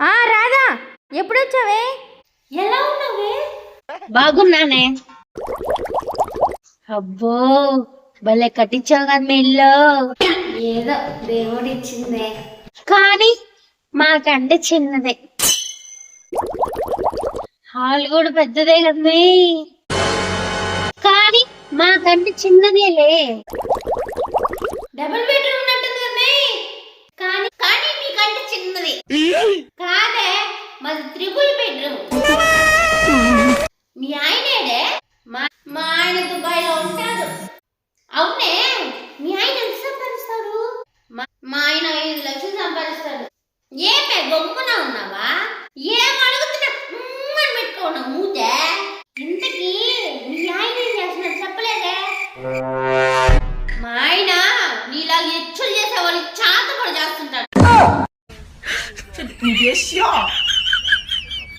రాధా, ఎప్పుడొచ్చావే? ఎలా ఉన్నావే? బాగున్నానే. అబ్బో భలే కట్టించావు కదా మీ ఇల్లు. ఏదో దేవుడు ఇచ్చిందే, కానీ మాకంటే చిన్నదే. హాల్ కూడా పెద్దదే కదమే, కానీ మాకంటే చిన్నదేలే. డబుల్ బెడ్రూమ్ ఉన్నట్టుంది కదమే, కానీ కానీ నీకంటే చిన్నది. కాదే, మాది త్రిబుల్ బెడ్రూమ్. మీ ఆయనేడే? మా ఆయన దుబాయ్లో ఉంటాడు. అవునే, మీ ఆయన ఎంత సంపాదిస్తాడు? మా ఆయన 5 లక్షలు సంపాదిస్తాడు. ఏమే గొప్పన ఉన్నావా? ఏం అడుగుతున్నా అని పెట్టుకున్నావు మూతే. ఇంతకీ మీ ఆయన ఏం చేస్తున్నాడు చెప్పలేదే? మా ఆయన నీలా ఎచ్చులు చేసే వాళ్ళకి చాత కూడా చేస్తుంటాడు.